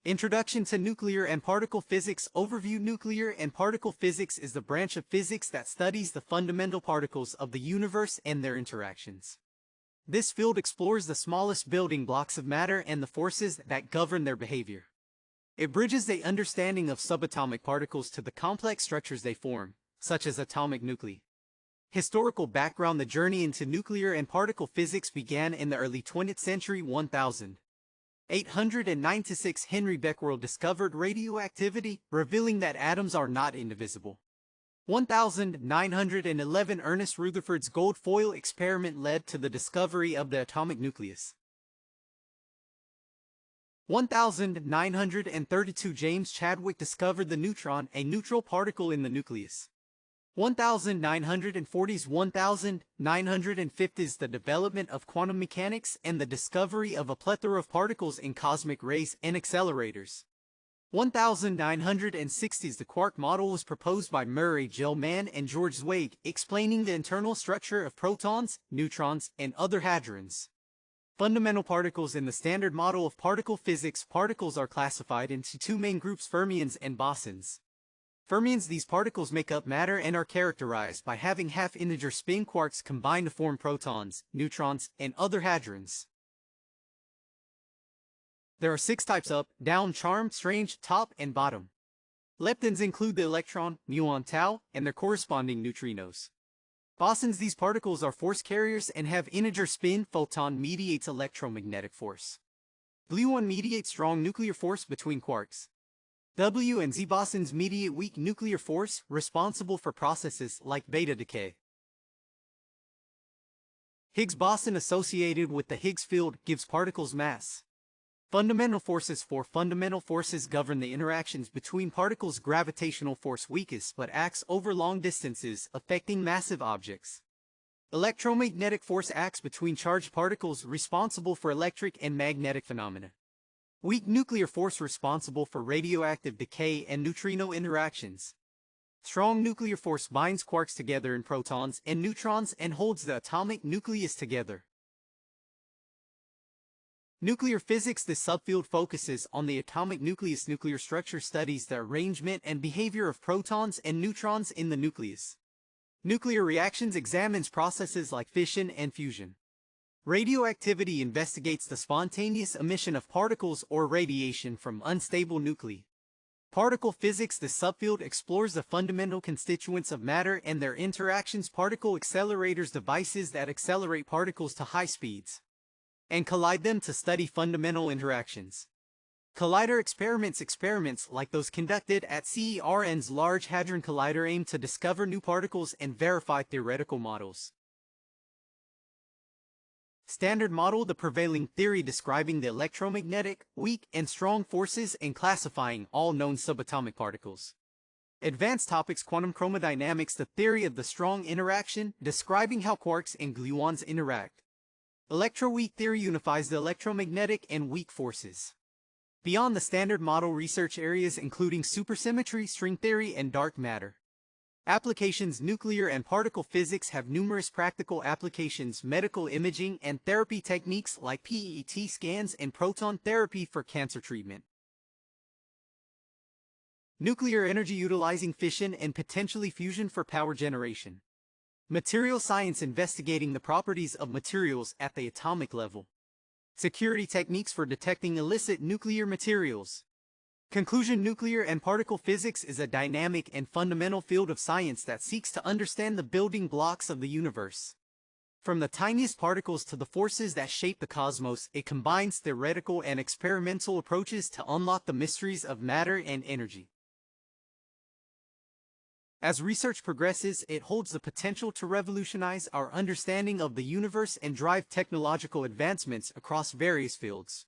Introduction to Nuclear and Particle Physics Overview. Nuclear and particle physics is the branch of physics that studies the fundamental particles of the universe and their interactions. This field explores the smallest building blocks of matter and the forces that govern their behavior. It bridges the understanding of subatomic particles to the complex structures they form, such as atomic nuclei. Historical background. The journey into nuclear and particle physics began in the early 20th century. 1896, Henry Becquerel discovered radioactivity, revealing that atoms are not indivisible. 1911, Ernest Rutherford's gold foil experiment led to the discovery of the atomic nucleus. 1932, James Chadwick discovered the neutron, a neutral particle in the nucleus. 1940s, 1950s, the development of quantum mechanics and the discovery of a plethora of particles in cosmic rays and accelerators. 1960s, the quark model was proposed by Murray Gell-Mann and George Zweig, explaining the internal structure of protons, neutrons, and other hadrons. Fundamental particles. In the standard model of particle physics, particles are classified into two main groups: fermions and bosons. Fermions. These particles make up matter and are characterized by having half-integer spin quarks combined to form protons, neutrons, and other hadrons. There are 6 types: up, down, charm, strange, top, and bottom. Leptons include the electron, muon, tau, and their corresponding neutrinos. Bosons. These particles are force carriers and have integer spin. Photon mediates electromagnetic force. Gluon mediates strong nuclear force between quarks. W and Z bosons mediate weak nuclear force, responsible for processes like beta decay. Higgs boson, associated with the Higgs field, gives particles mass. Fundamental forces. 4 fundamental forces govern the interactions between particles. Gravitational force, weakest but acts over long distances, affecting massive objects. Electromagnetic force acts between charged particles, responsible for electric and magnetic phenomena. Weak nuclear force, responsible for radioactive decay and neutrino interactions. Strong nuclear force binds quarks together in protons and neutrons and holds the atomic nucleus together. Nuclear physics. This subfield focuses on the atomic nucleus. Nuclear structure studies the arrangement and behavior of protons and neutrons in the nucleus. Nuclear reactions examines processes like fission and fusion. Radioactivity investigates the spontaneous emission of particles or radiation from unstable nuclei. Particle physics. This subfield explores the fundamental constituents of matter and their interactions. Particle accelerators, devices that accelerate particles to high speeds and collide them to study fundamental interactions. Collider experiments. Experiments like those conducted at CERN's Large Hadron Collider aim to discover new particles and verify theoretical models. Standard model. The prevailing theory describing the electromagnetic, weak, and strong forces and classifying all known subatomic particles. Advanced topics. Quantum chromodynamics. The theory of the strong interaction, describing how quarks and gluons interact. Electroweak theory unifies the electromagnetic and weak forces. Beyond the standard model, research areas including supersymmetry, string theory, and dark matter. Applications. Nuclear and particle physics have numerous practical applications: medical imaging and therapy techniques like PET scans and proton therapy for cancer treatment. Nuclear energy utilizing fission and potentially fusion for power generation. Material science investigating the properties of materials at the atomic level. Security techniques for detecting illicit nuclear materials. Conclusion. Nuclear and particle physics is a dynamic and fundamental field of science that seeks to understand the building blocks of the universe. From the tiniest particles to the forces that shape the cosmos, it combines theoretical and experimental approaches to unlock the mysteries of matter and energy. As research progresses, it holds the potential to revolutionize our understanding of the universe and drive technological advancements across various fields.